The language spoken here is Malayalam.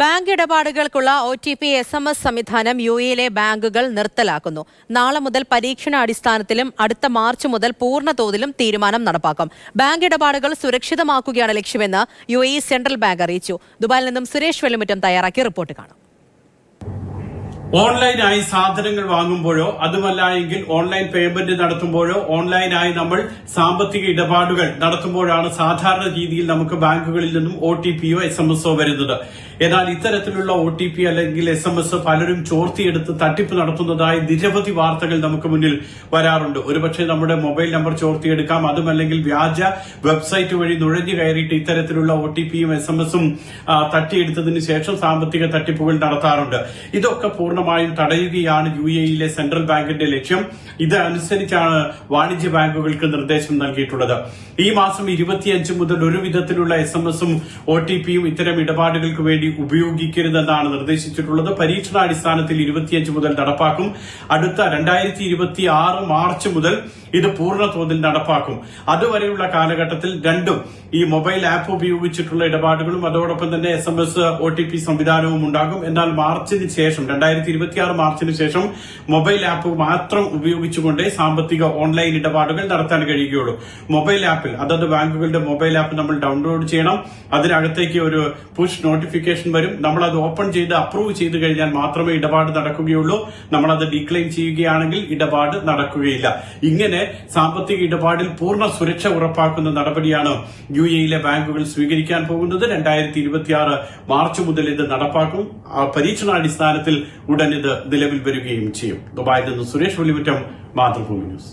ബാങ്ക് ഇടപാടുകൾക്കുള്ള OTP SMS സംവിധാനം UAE-യിലെ ബാങ്കുകൾ നിർത്തലാക്കുന്നു. നാളെ മുതൽ പരീക്ഷണാടിസ്ഥാനത്തിലും അടുത്ത മാർച്ച് മുതൽ പൂർണ്ണ തോതിലും തീരുമാനം നടപ്പാക്കും. ബാങ്ക് ഇടപാടുകൾ സുരക്ഷിതമാക്കുകയാണ് ലക്ഷ്യമെന്ന് UAE സെൻട്രൽ ബാങ്ക് അറിയിച്ചു. ദുബായിൽ നിന്നും സുരേഷ് വെള്ളിമുറ്റം തയ്യാറാക്കിയ റിപ്പോർട്ട് കാണാം. ഓൺലൈനായി സാധനങ്ങൾ വാങ്ങുമ്പോഴോ അതുമല്ല എങ്കിൽ ഓൺലൈൻ പേയ്മെന്റ് നടത്തുമ്പോഴോ ഓൺലൈനായി നമ്മൾ സാമ്പത്തിക ഇടപാടുകൾ നടത്തുമ്പോഴാണ് സാധാരണ രീതിയിൽ നമുക്ക് ബാങ്കുകളിൽ നിന്നും OTPയോ SMS വരുന്നത്. എന്നാൽ ഇത്തരത്തിലുള്ള OTP അല്ലെങ്കിൽ SMS പലരും ചോർത്തിയെടുത്ത് തട്ടിപ്പ് നടത്തുന്നതായി നിരവധി വാർത്തകൾ നമുക്ക് മുന്നിൽ വരാറുണ്ട്. ഒരുപക്ഷെ നമ്മുടെ മൊബൈൽ നമ്പർ ചോർത്തിയെടുക്കാം, അതുമല്ലെങ്കിൽ വ്യാജ വെബ്സൈറ്റ് വഴി നുഴഞ്ഞു കയറിയിട്ട് ഇത്തരത്തിലുള്ള OTPയും SMSും തട്ടിയെടുത്തതിനു ശേഷം സാമ്പത്തിക തട്ടിപ്പുകൾ നടത്താറുണ്ട്. ഇതൊക്കെ പൂർണ്ണമായും തടയുകയാണ് UAE-യിലെ സെൻട്രൽ ബാങ്കിന്റെ ലക്ഷ്യം. ഇതനുസരിച്ചാണ് വാണിജ്യ ബാങ്കുകൾക്ക് നിർദ്ദേശം നൽകിയിട്ടുള്ളത്. ഈ മാസം 25 മുതൽ ഒരു വിധത്തിലുള്ള SMSും OTPയും ഇത്തരം ഇടപാടുകൾക്ക് വേണ്ടി ഉപയോഗിക്കരുതെന്നാണ് നിർദ്ദേശിച്ചിട്ടുള്ളത്. പരീക്ഷണാടിസ്ഥാനത്തിൽ 25 മുതൽ നടപ്പാക്കും. അടുത്ത 2026 മാർച്ച് മുതൽ ഇത് പൂർണ്ണ തോതിൽ നടപ്പാക്കും. അതുവരെയുള്ള കാലഘട്ടത്തിൽ രണ്ടും ഈ മൊബൈൽ ആപ്പ് ഉപയോഗിച്ചിട്ടുള്ള ഇടപാടുകളും അതോടൊപ്പം തന്നെ SMS OTP സംവിധാനവും ഉണ്ടാകും. എന്നാൽ മാർച്ചിന് ശേഷം 2026 മാർച്ചിന് ശേഷം മൊബൈൽ ആപ്പ് മാത്രം ഉപയോഗിച്ചുകൊണ്ട് സാമ്പത്തിക ഓൺലൈൻ ഇടപാടുകൾ നടത്താൻ കഴിയുകയുള്ളൂ. മൊബൈൽ ആപ്പിൽ അതത് ബാങ്കുകളുടെ മൊബൈൽ ആപ്പ് നമ്മൾ ഡൗൺലോഡ് ചെയ്യണം. അതിനകത്തേക്ക് ഒരു പുഷ് നോട്ടിഫിക്കേഷൻ വരും. നമ്മൾ അത് ഓപ്പൺ ചെയ്ത് അപ്രൂവ് ചെയ്ത് കഴിഞ്ഞാൽ മാത്രമേ ഇടപാട് നടക്കുകയുള്ളൂ. നമ്മളത് ഡിക്ലൈൻ ചെയ്യുകയാണെങ്കിൽ ഇടപാട് നടക്കുകയില്ല. ഇങ്ങനെ സാമ്പത്തിക ഇടപാടിൽ പൂർണ്ണ സുരക്ഷ ഉറപ്പാക്കുന്ന നടപടിയാണ് UAE-യിലെ ബാങ്കുകൾ സ്വീകരിക്കാൻ പോകുന്നത്. 2026 മാർച്ച് മുതൽ ഇത് നടപ്പാക്കും. പരീക്ഷണാടിസ്ഥാനത്തിൽ ഉടൻ ഇത് നിലവിൽ വരികയും ചെയ്യും. ദുബായിൽ നിന്ന് സുരേഷ് വെള്ളിമുറ്റം, മാതൃഭൂമി ന്യൂസ്.